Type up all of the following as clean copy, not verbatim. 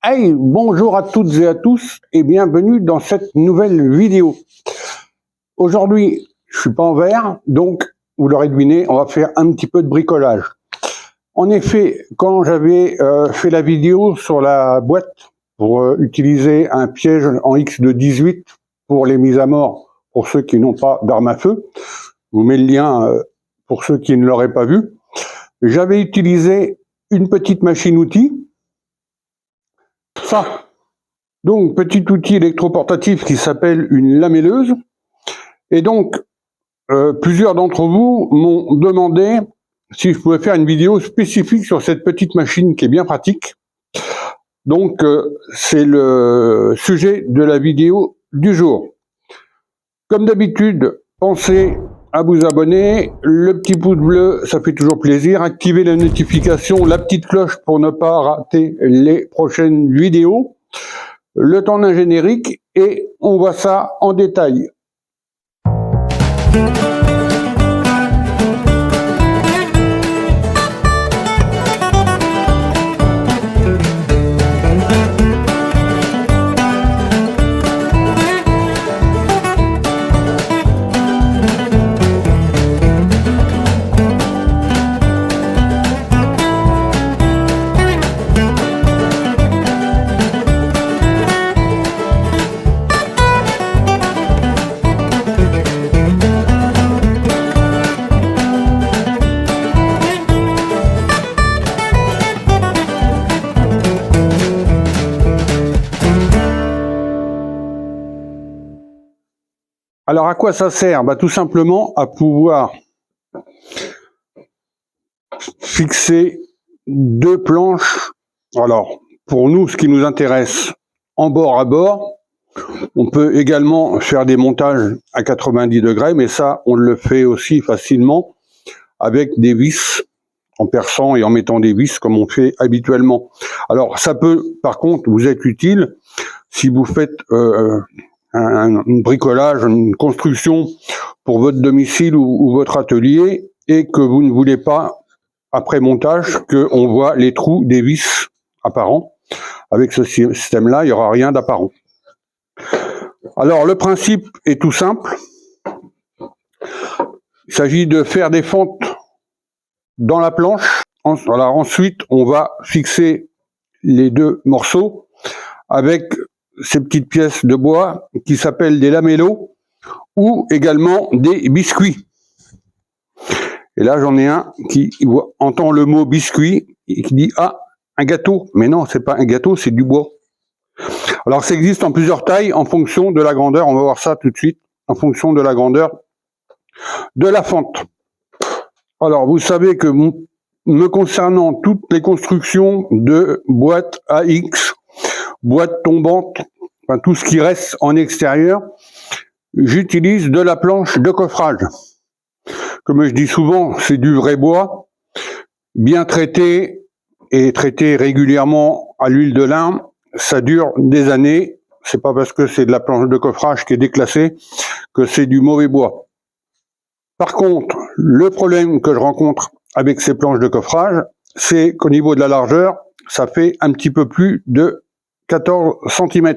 Hey, bonjour à toutes et à tous et bienvenue dans cette nouvelle vidéo. Aujourd'hui, je suis pas en verre, donc vous l'aurez deviné, on va faire un petit peu de bricolage. En effet, quand j'avais fait la vidéo sur la boîte pour utiliser un piège en X de 18 pour les mises à mort, pour ceux qui n'ont pas d'arme à feu, je vous mets le lien pour ceux qui ne l'auraient pas vu, j'avais utilisé une petite machine-outil. Ça, donc petit outil électroportatif qui s'appelle une lamelleuse. Et donc, plusieurs d'entre vous m'ont demandé si je pouvais faire une vidéo spécifique sur cette petite machine qui est bien pratique. Donc, c'est le sujet de la vidéo du jour. Comme d'habitude, pensez à vous abonner, le petit pouce bleu, ça fait toujours plaisir, activez la notification, la petite cloche pour ne pas rater les prochaines vidéos, le temps d'un générique et on voit ça en détail. Alors à quoi ça sert? Tout simplement à pouvoir fixer deux planches. Alors pour nous, ce qui nous intéresse, en bord à bord. On peut également faire des montages à 90 degrés, mais ça, on le fait aussi facilement avec des vis, en perçant et en mettant des vis comme on fait habituellement. Alors ça peut par contre vous être utile si vous faites un bricolage, une construction pour votre domicile ou votre atelier et que vous ne voulez pas, après montage, qu'on voit les trous des vis apparents. Avec ce système-là, il n'y aura rien d'apparent. Alors le principe est tout simple. Il s'agit de faire des fentes dans la planche. Alors ensuite, on va fixer les deux morceaux avec ces petites pièces de bois qui s'appellent des lamellos ou également des biscuits. Et là, j'en ai un qui entend le mot biscuit et qui dit « Ah, un gâteau !» Mais non, c'est pas un gâteau, c'est du bois. Alors, ça existe en plusieurs tailles en fonction de la grandeur. On va voir ça tout de suite, en fonction de la grandeur de la fente. Alors, vous savez que me concernant toutes les constructions de boîtes AX, boîtes tombantes, enfin, tout ce qui reste en extérieur, j'utilise de la planche de coffrage. Comme je dis souvent, c'est du vrai bois, bien traité et traité régulièrement à l'huile de lin. Ça dure des années. C'est pas parce que c'est de la planche de coffrage qui est déclassée que c'est du mauvais bois. Par contre, le problème que je rencontre avec ces planches de coffrage, c'est qu'au niveau de la largeur, ça fait un petit peu plus de 14 cm.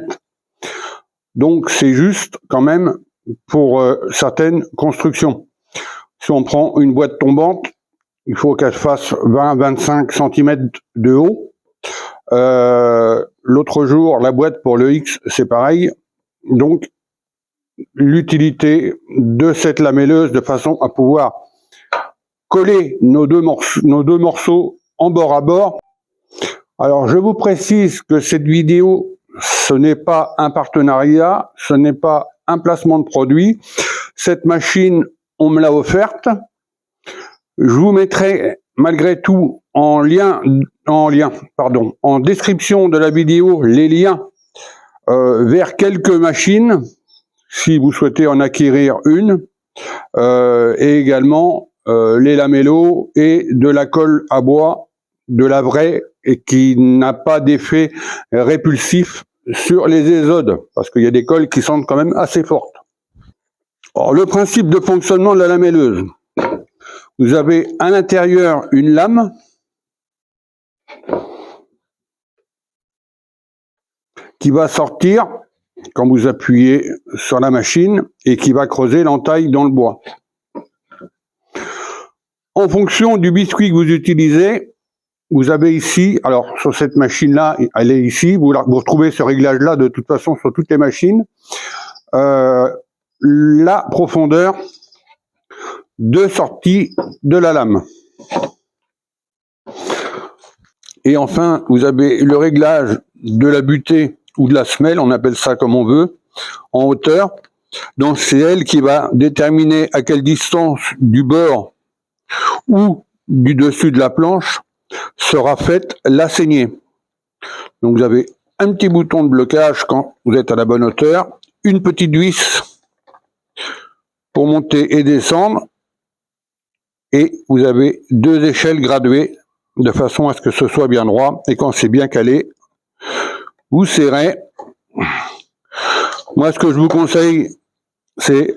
Donc c'est juste quand même pour certaines constructions. Si on prend une boîte tombante, il faut qu'elle fasse 20-25 cm de haut. L'autre jour, la boîte pour le X, c'est pareil. Donc, l'utilité de cette lamelleuse de façon à pouvoir coller nos deux morceaux en bord à bord. Alors, je vous précise que cette vidéo, ce n'est pas un partenariat, ce n'est pas un placement de produit. Cette machine, on me l'a offerte. Je vous mettrai malgré tout en description de la vidéo les liens vers quelques machines si vous souhaitez en acquérir une et également les lamellos et de la colle à bois, de la vraie et qui n'a pas d'effet répulsif sur les ésodes parce qu'il y a des colles qui sont quand même assez fortes. Alors, le principe de fonctionnement de la lamelleuse. Vous avez à l'intérieur une lame qui va sortir quand vous appuyez sur la machine et qui va creuser l'entaille dans le bois. En fonction du biscuit que vous utilisez, vous avez ici, alors sur cette machine-là, elle est ici, vous retrouvez ce réglage-là de toute façon sur toutes les machines, la profondeur de sortie de la lame. Et enfin, vous avez le réglage de la butée ou de la semelle, on appelle ça comme on veut, en hauteur. Donc c'est elle qui va déterminer à quelle distance du bord ou du dessus de la planche sera faite la saignée. Donc vous avez un petit bouton de blocage quand vous êtes à la bonne hauteur, une petite vis pour monter et descendre, et vous avez deux échelles graduées de façon à ce que ce soit bien droit, et quand c'est bien calé, vous serrez. Moi, ce que je vous conseille, c'est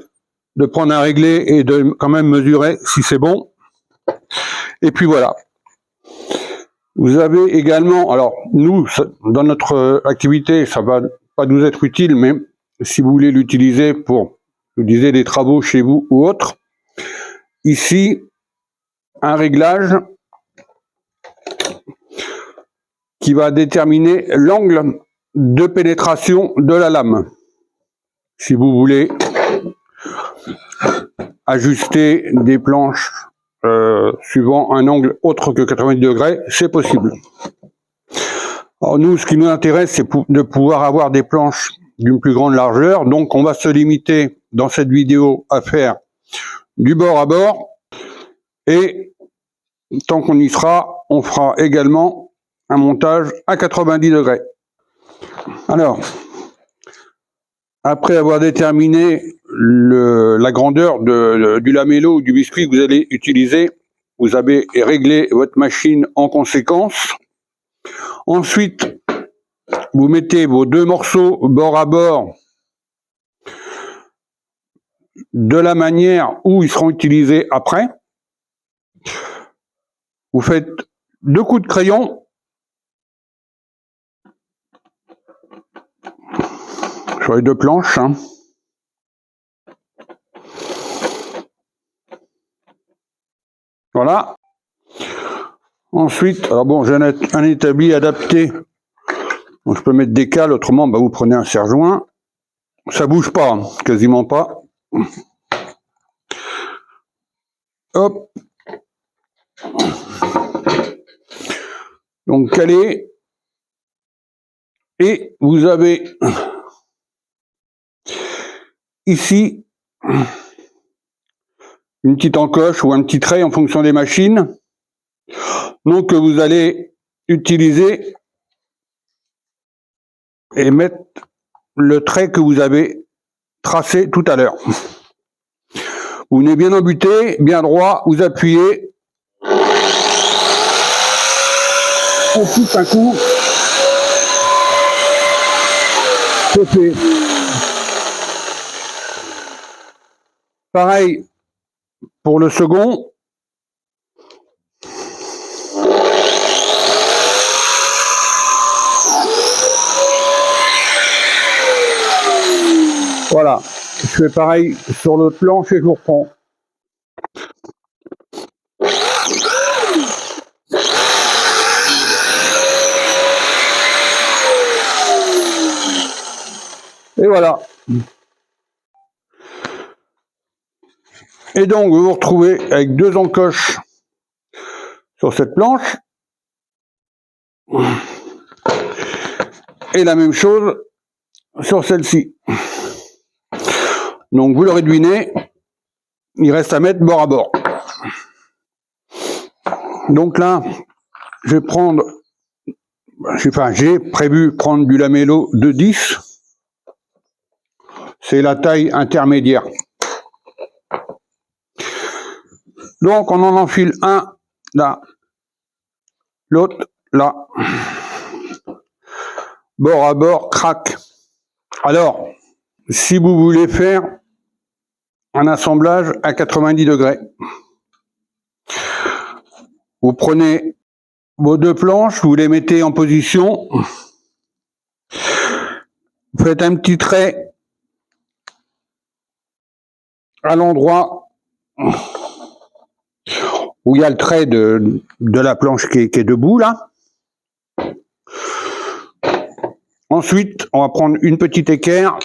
de prendre un réglé et de quand même mesurer si c'est bon. Et puis voilà. Vous avez également, alors nous, dans notre activité, ça va pas nous être utile, mais si vous voulez l'utiliser pour, je vous disais, des travaux chez vous ou autre, ici, un réglage qui va déterminer l'angle de pénétration de la lame. Si vous voulez ajuster des planches suivant un angle autre que 90 degrés, c'est possible. Alors nous, ce qui nous intéresse, c'est de pouvoir avoir des planches d'une plus grande largeur, donc on va se limiter dans cette vidéo à faire du bord à bord, et tant qu'on y sera, on fera également un montage à 90 degrés. Alors, après avoir déterminé la grandeur du lamello ou du biscuit que vous allez utiliser, vous avez réglé votre machine en conséquence. Ensuite, vous mettez vos deux morceaux bord à bord de la manière où ils seront utilisés après. Vous faites deux coups de crayon sur les deux planches. Voilà. Ensuite, alors bon, j'ai un établi adapté. Donc je peux mettre des cales, autrement, vous prenez un serre-joint. Ça bouge pas, quasiment pas. Hop. Donc calé. Et vous avez ici une petite encoche ou un petit trait en fonction des machines. Donc que vous allez utiliser et mettre le trait que vous avez tracé tout à l'heure. Vous venez bien embuter, bien droit, vous appuyez. On pousse un coup. C'est fait. Pareil pour le second. Voilà, je fais pareil sur l'autre planche et je vous reprends. Et voilà. Et donc vous vous retrouvez avec deux encoches sur cette planche. Et la même chose sur celle-ci. Donc vous l'aurez deviné, il reste à mettre bord à bord. Donc là, je vais prendre, j'ai prévu prendre du lamello de 10. C'est la taille intermédiaire. Donc on en enfile un là, l'autre là. Bord à bord, crac. Alors, si vous voulez faire un assemblage à 90 degrés, vous prenez vos deux planches, vous les mettez en position Vous faites un petit trait à l'endroit où il y a le trait de la planche qui est debout là. Ensuite, on va prendre une petite équerre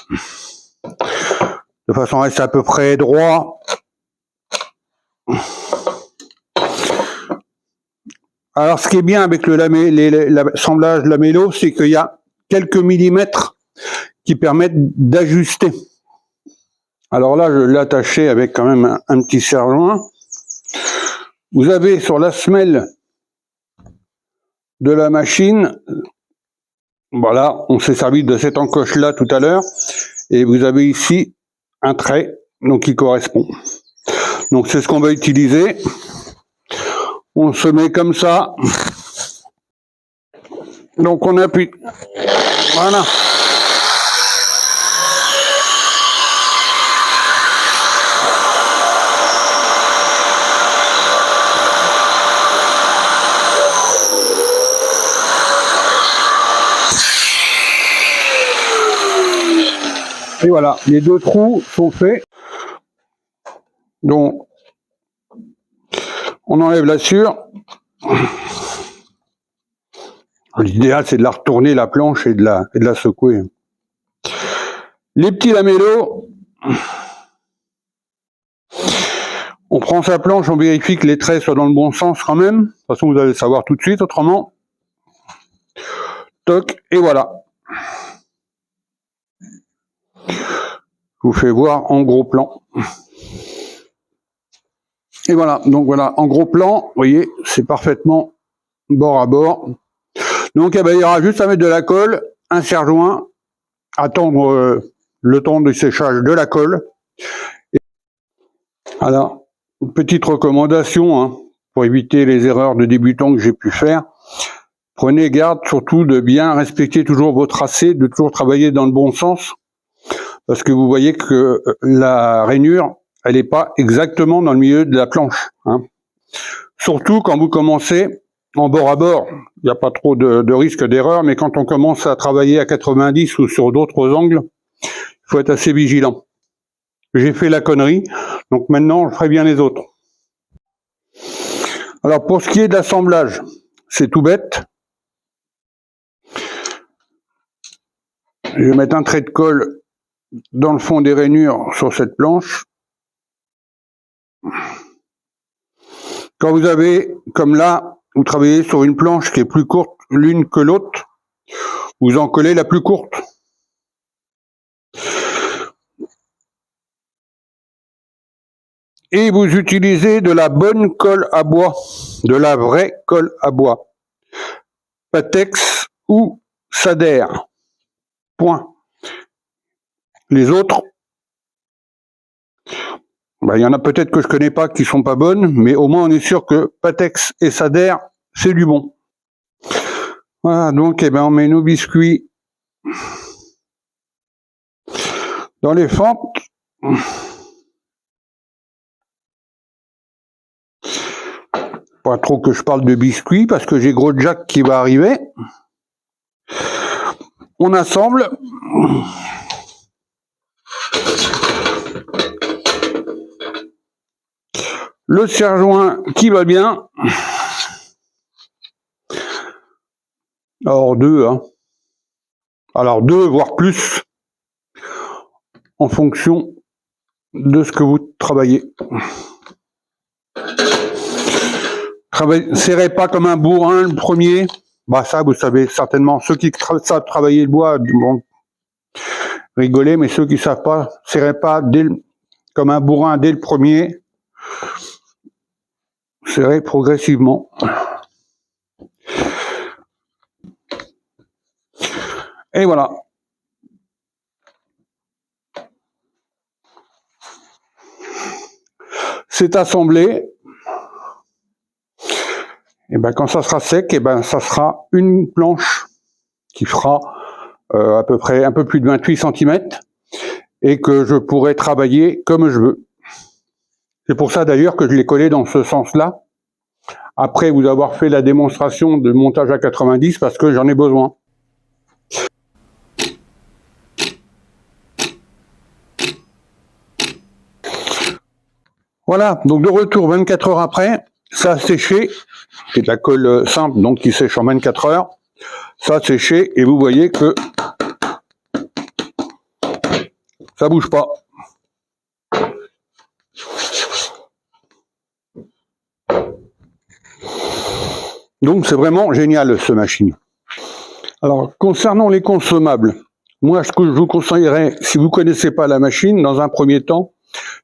de façon à rester à peu près droit. Alors, ce qui est bien avec l'assemblage lamello, c'est qu'il y a quelques millimètres qui permettent d'ajuster. Alors là, je l'ai attaché avec quand même un petit serre-joint. Vous avez sur la semelle de la machine, voilà, on s'est servi de cette encoche-là tout à l'heure, et vous avez ici un trait, donc qui correspond. Donc c'est ce qu'on va utiliser. On se met comme ça. Donc on appuie. Voilà. Et voilà, les deux trous sont faits. Donc, on enlève la sûre. L'idéal, c'est de la retourner, la planche, et de la secouer. Les petits lamellos. On prend sa planche, on vérifie que les traits soient dans le bon sens quand même. De toute façon, vous allez le savoir tout de suite, autrement. Toc, et voilà. Je vous fais voir en gros plan. Et voilà, donc voilà, en gros plan, vous voyez, c'est parfaitement bord à bord. Donc, il y aura juste à mettre de la colle, un serre-joint, attendre le temps de séchage de la colle. Alors, une petite recommandation, hein, pour éviter les erreurs de débutants que j'ai pu faire. Prenez garde surtout de bien respecter toujours vos tracés, de toujours travailler dans le bon sens. Parce que vous voyez que la rainure, elle n'est pas exactement dans le milieu de la planche. Hein. Surtout quand vous commencez en bord à bord, il n'y a pas trop de risque d'erreur, mais quand on commence à travailler à 90 ou sur d'autres angles, il faut être assez vigilant. J'ai fait la connerie, donc maintenant je préviens les autres. Alors pour ce qui est de l'assemblage, c'est tout bête. Je vais mettre un trait de colle dans le fond des rainures sur cette planche. Quand vous avez, comme là, vous travaillez sur une planche qui est plus courte l'une que l'autre, vous en collez la plus courte. Et vous utilisez de la bonne colle à bois, de la vraie colle à bois. Patex ou Sader. Point. Les autres, il y en a peut-être que je connais pas qui sont pas bonnes, mais au moins on est sûr que Patex et Sader, c'est du bon. Voilà, donc on met nos biscuits dans les fentes. Pas trop que je parle de biscuits parce que j'ai Gros Jack qui va arriver. On assemble. Le serre-joint qui va bien. Alors deux, hein. Alors deux, voire plus, en fonction de ce que vous travaillez. Serrez pas comme un bourrin le premier. Bah ça, vous savez certainement. Ceux qui savent travailler le bois, bon, rigoler, mais ceux qui savent pas, serrez pas comme un bourrin dès le premier. Serrez progressivement. Et voilà. C'est assemblé. Et quand ça sera sec, ça sera une planche qui fera à peu près un peu plus de 28 cm et que je pourrai travailler comme je veux. C'est pour ça d'ailleurs que je l'ai collé dans ce sens-là, après vous avoir fait la démonstration de montage à 90, parce que j'en ai besoin. Voilà, donc de retour 24 heures après, ça a séché, c'est de la colle simple, donc qui sèche en 24 heures, ça a séché, et vous voyez que ça bouge pas. Donc c'est vraiment génial, cette machine. Alors, concernant les consommables, moi, ce que je vous conseillerais, si vous connaissez pas la machine, dans un premier temps,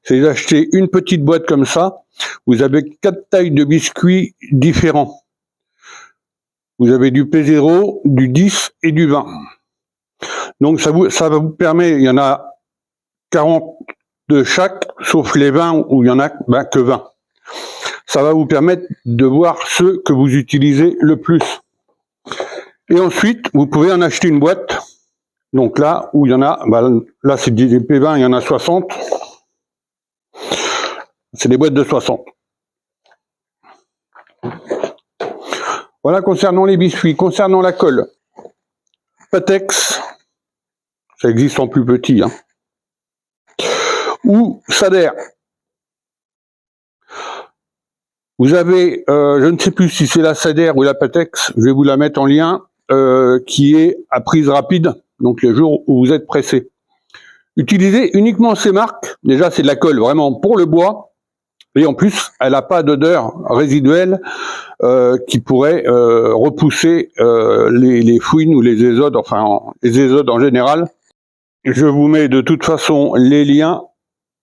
c'est d'acheter une petite boîte comme ça. Vous avez 4 tailles de biscuits différents. Vous avez du P0, du 10 et du 20. Donc ça va vous permettre, il y en a 40 de chaque, sauf les 20 où il y en a que 20. Ça va vous permettre de voir ceux que vous utilisez le plus. Et ensuite, vous pouvez en acheter une boîte. Donc là, où il y en a, là c'est des P20, il y en a 60. C'est des boîtes de 60. Voilà concernant les biscuits. Concernant la colle, Patex, ça existe en plus petit, hein, ou Sader. Vous avez, je ne sais plus si c'est la Sader ou la Patex, je vais vous la mettre en lien, qui est à prise rapide, donc les jours où vous êtes pressé. Utilisez uniquement ces marques. Déjà, c'est de la colle vraiment pour le bois. Et en plus, elle n'a pas d'odeur résiduelle qui pourrait repousser les fouines ou les ésodes, enfin les ésodes en général. Je vous mets de toute façon les liens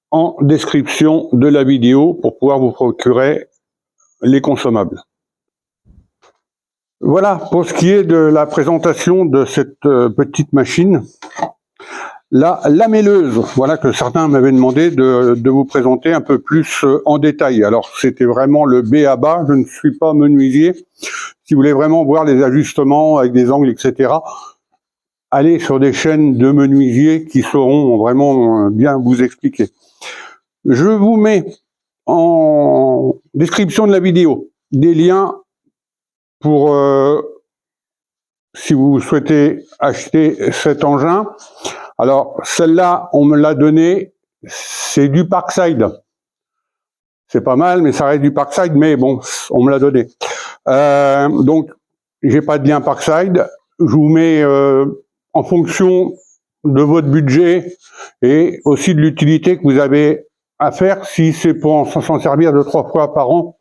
en description de la vidéo pour pouvoir vous procurer les consommables. Voilà pour ce qui est de la présentation de cette petite machine. La lamelleuse, voilà que certains m'avaient demandé de vous présenter un peu plus en détail. Alors c'était vraiment le B à bas, je ne suis pas menuisier. Si vous voulez vraiment voir les ajustements avec des angles, etc., allez sur des chaînes de menuisiers qui sauront vraiment bien vous expliquer. Je vous mets en description de la vidéo des liens pour si vous souhaitez acheter cet engin. Alors, celle-là, on me l'a donnée, c'est du Parkside. C'est pas mal, mais ça reste du Parkside, mais bon, on me l'a donné. Donc, j'ai pas de lien Parkside. Je vous mets en fonction de votre budget et aussi de l'utilité que vous avez à faire. Si c'est pour s'en servir 2-3 fois par an,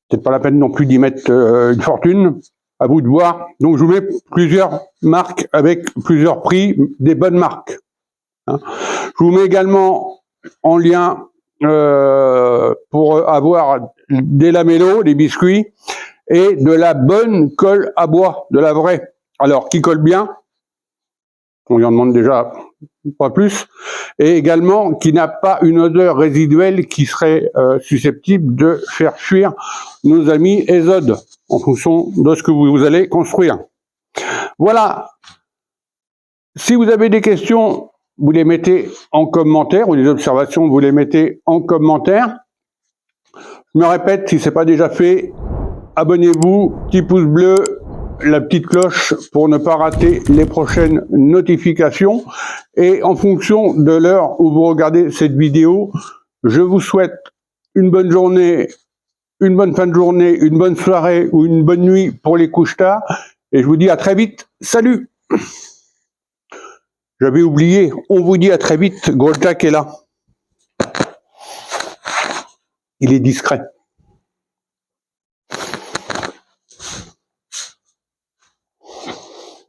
peut-être pas la peine non plus d'y mettre une fortune. À vous de voir. Donc, je vous mets plusieurs marques avec plusieurs prix, des bonnes marques. Hein. Je vous mets également en lien pour avoir des lamellos, des biscuits, et de la bonne colle à bois, de la vraie. Alors, qui colle bien, on lui en demande déjà pas plus, et également qui n'a pas une odeur résiduelle qui serait susceptible de faire fuir nos amis ésodes, en fonction de ce que vous allez construire. Voilà. Si vous avez des questions, vous les mettez en commentaire, ou des observations, vous les mettez en commentaire. Je me répète, si ce n'est pas déjà fait, abonnez-vous, petit pouce bleu, la petite cloche pour ne pas rater les prochaines notifications. Et en fonction de l'heure où vous regardez cette vidéo, je vous souhaite une bonne journée, une bonne fin de journée, une bonne soirée ou une bonne nuit pour les couches tard. Et je vous dis à très vite. Salut! J'avais oublié, on vous dit à très vite, Gros Jack est là. Il est discret.